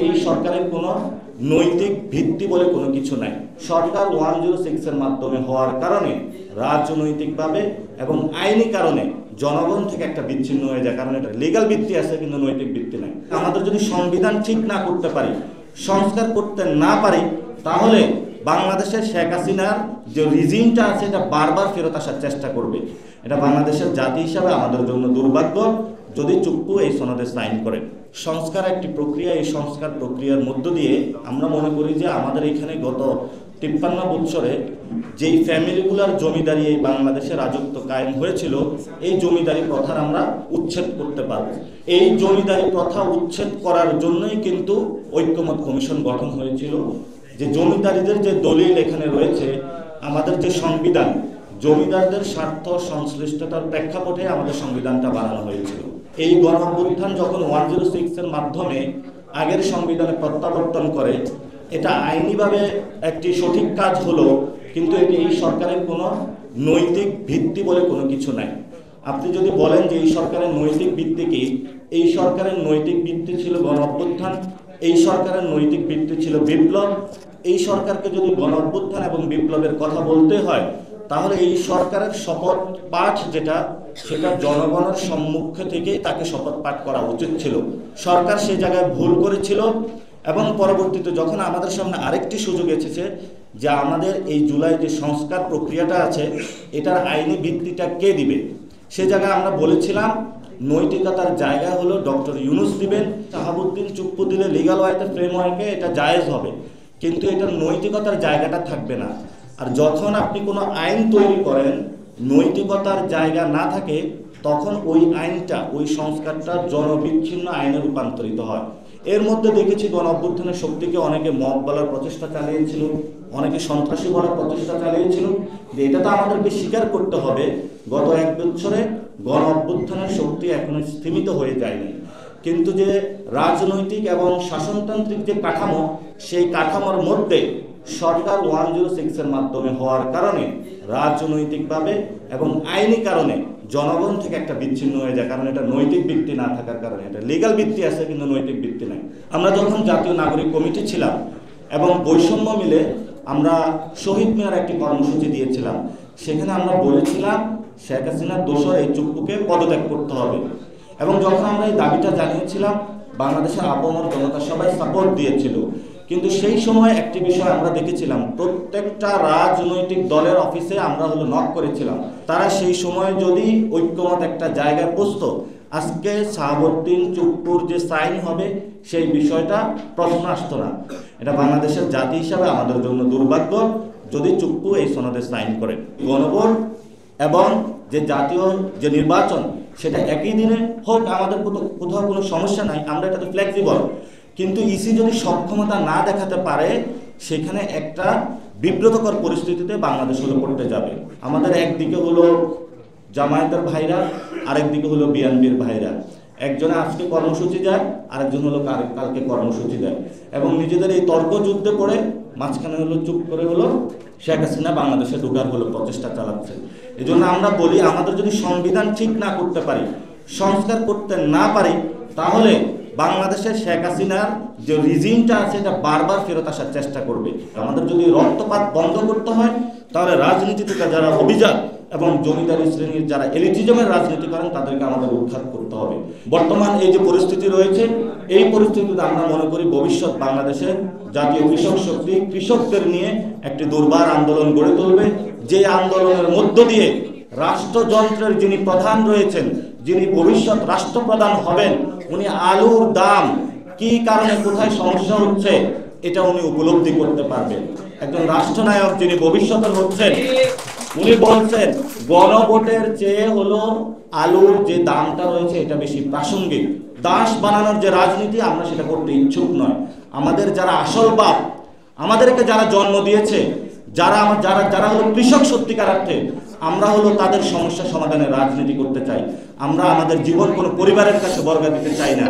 এই সরকারের কোনো নৈতিক ভিত্তি বলে কোনো কিছু নাই। সরকার 106 এর মাধ্যমে হওয়ার কারণে রাজনৈতিকভাবে এবং আইনি কারণে জনগণ থেকে একটা বিচ্ছিন্ন হয়ে যায়, কারণ এটা লিগ্যাল ভিত্তি আছে কিন্তু নৈতিক ভিত্তি নাই। আমাদের যদি সংবিধান ঠিক না করতে পারি, সংস্কার করতে না পারি, তাহলে বাংলাদেশের শেখ হাসিনার যে রিজিমটা আছে এটা বারবার ফেরত আসার চেষ্টা করবে। এটা বাংলাদেশের জাতি হিসাবে আমাদের জন্য দুর্ভাগ্য যদি চুপ্পু এই সনদে সাইন করে। সংস্কার একটি প্রক্রিয়া, এই সংস্কার প্রক্রিয়ার মধ্য দিয়ে আমরা মনে করি যে আমাদের এখানে গত 53 বছরে যেই ফ্যামিলিগুলোর জমিদারি এই বাংলাদেশে রাজত্ব কায়েম হয়েছিল, এই জমিদারি প্রথার আমরা উচ্ছেদ করতে পারব। এই জমিদারি প্রথা উচ্ছেদ করার জন্যই কিন্তু ঐক্যমত কমিশন গঠন হয়েছিল। যে জমিদারিদের যে দলিল এখানে রয়েছে, আমাদের যে সংবিধান জমিদারদের স্বার্থ সংশ্লিষ্টতার প্রেক্ষাপটে আমাদের সংবিধানটা বানানো হয়েছিল। এই গণঅভ্যুত্থান যখন 106 এর মাধ্যমে আগের সংবিধানে প্রত্যাবর্তন করে, এটা আইনিভাবে একটি সঠিক কাজ হলো, কিন্তু এটি এই সরকারের কোনো নৈতিক ভিত্তি বলে কোনো কিছু নাই। আপনি যদি বলেন যে এই সরকারের নৈতিক ভিত্তি কি, এই সরকারের নৈতিক ভিত্তি ছিল গণঅভ্যুত্থান, এই সরকারের নৈতিক ভিত্তি ছিল বিপ্লব। এই সরকারকে যদি গণঅভ্যুত্থান এবং বিপ্লবের কথা বলতে হয়, তাহলে এই সরকারের শপথ পাঠ যেটা, সেটা জনগণের সম্মুখে থেকেই তাকে শপথ পাঠ করা উচিত ছিল। সরকার সেই জায়গায় ভুল করেছিল এবং পরবর্তীতে যখন আমাদের সামনে আরেকটি সুযোগ এসেছে যে আমাদের এই জুলাই যে সংস্কার প্রক্রিয়াটা আছে, এটার আইনি ভিত্তিটা কে দিবে, সে জায়গায় আমরা বলেছিলাম নৈতিকতার জায়গা হলো ডক্টর ইউনূস দিবেন। শাহাবুদ্দিন চুপ্পু দিলে লিগ্যাল ওয়াইতে ফ্রেমওয়ার্কে এটা জায়েজ হবে, কিন্তু এটার নৈতিকতার জায়গাটা থাকবে না। আর যখন আপনি কোনো আইন তৈরি করেন, নৈতিকতার জায়গা না থাকে, তখন ওই আইনটা, ওই সংস্কারটা জনবিচ্ছিন্ন আইনে রূপান্তরিত হয়। এর মধ্যে দেখেছি গণঅভ্যুত্থানের শক্তিকে অনেকে মব বলার প্রচেষ্টা চালিয়েছিল, অনেকে সন্ত্রাসী বলার প্রচেষ্টা চালিয়েছিল। যে এটা তো আমাদেরকে স্বীকার করতে হবে, গত 1 বছরে গণঅভ্যুত্থানের শক্তি এখনো স্থিমিত হয়ে যায়নি। কিন্তু যে রাজনৈতিক এবং শাসনতান্ত্রিক যে কাঠামো, সেই কাঠামোর মধ্যে সরকার 106 এর মাধ্যমে হওয়ার কারণে রাজনৈতিকভাবে এবং আইনি কারণে জনগণ থেকে একটা বিচ্ছিন্ন হয়ে যায়, কারণ এটা নৈতিক ভিত্তি না থাকার কারণে। এটা লিগ্যাল ভিত্তি আছে কিন্তু নৈতিক ভিত্তি নাই। আমরা যখন জাতীয় নাগরিক কমিটি ছিলাম এবং বৈষম্য মিলে আমরা শহীদ মিনার একটি কর্মসূচি দিয়েছিলাম, সেখানে আমরা বলেছিলাম শেখ হাসিনার দোসর এই চুপ্পুকে পদত্যাগ করতে হবে। এবং যখন আমরা এই দাবিটা জানিয়েছিলাম, বাংলাদেশের আপামর জনতা সবাই সাপোর্ট দিয়েছিল। কিন্তু সেই সময় একটি বিষয় আমরা দেখেছিলাম, প্রত্যেকটা রাজনৈতিক দলের অফিসে আমরা নক করেছিলাম, তারা সেই সময় যদি ঐক্যমত একটা জায়গায় পৌঁছতো, আজকে শাহাবুদ্দিন চুপ্পুর যে সাইন হবে সেই বিষয়টা প্রশ্ন আসতো না। এটা বাংলাদেশের জাতি হিসাবে আমাদের জন্য দুর্ভাগ্য যদি চুপ্পু এই সনদে সাইন করে। গণভোট এবং যে জাতীয় যে নির্বাচন, সেটা একই দিনে হোক, আমাদের কোথাও কোনো সমস্যা নাই, আমরা এটাতে ফ্লেক্সিবল। কিন্তু ইসি যদি সক্ষমতা না দেখাতে পারে, সেখানে একটা বিব্রতকর পরিস্থিতিতে বাংলাদেশ পড়তে যাবে। আমাদের একদিকে জামায়াতের ভাইরা, আরেকদিকে বিএনপির ভাইরা। একজনে আজকে কর্মসূচি যায়, আরেকজন কালকে কর্মসূচি দেয়, এবং নিজেদের এই তর্কযুদ্ধে পড়ে মাঝখানে চুপ করে শেখ হাসিনা বাংলাদেশে ঢোকার প্রচেষ্টা চালাচ্ছে। এই জন্য আমরা বলি, আমাদের যদি সংবিধান ঠিক না করতে পারি, সংস্কার করতে না পারি, তাহলে বাংলাদেশের শেখ হাসিনার যে রিজিমটা আছে এটা বারবার ফেরত আসার চেষ্টা করবে। আমাদের যদি রক্তপাত বন্ধ করতে হয়, তাহলে রাজনীতি থেকে যারা অভিজাত এবং জমিদারি শ্রেণীর যারা এলিটিজমের রাজনীতি করেন, তাদেরকে আমাদের উৎখাত করতে হবে। বর্তমান এই যে পরিস্থিতি রয়েছে, এই পরিস্থিতিতে আমরা মনে করি ভবিষ্যৎ বাংলাদেশে জাতীয় কৃষক শক্তি কৃষকদের নিয়ে একটি দুর্বার আন্দোলন গড়ে তুলবে, যে আন্দোলনের মধ্য দিয়ে রাষ্ট্রযন্ত্রের যিনি প্রধান রয়েছেন, যিনি ভবিষ্যৎ রাষ্ট্রপ্রধান হবেন, উনি আলুর দাম কি কারণে কোথায় সমস্যা হচ্ছে এটা উনি উপলব্ধি করতে পারবেন। একজন রাষ্ট্রনায়ক যিনি ভবিষ্যতের হচ্ছেন, উনি বলছেন গণভোটের চেয়ে আলুর যে দামটা রয়েছে এটা বেশি প্রাসঙ্গিক। দাস বানানোর যে রাজনীতি, আমরা সেটা করতে ইচ্ছুক নয়। আমাদের যারা আসল বাপ, আমাদেরকে যারা জন্ম দিয়েছে, যারা কৃষক সত্যিকার অর্থে, আমরা তাদের সমস্যা সমাধানের রাজনীতি করতে চাই। আমরা আমাদের জীবন কোনো পরিবারের কাছে বর্গা দিতে চাই না।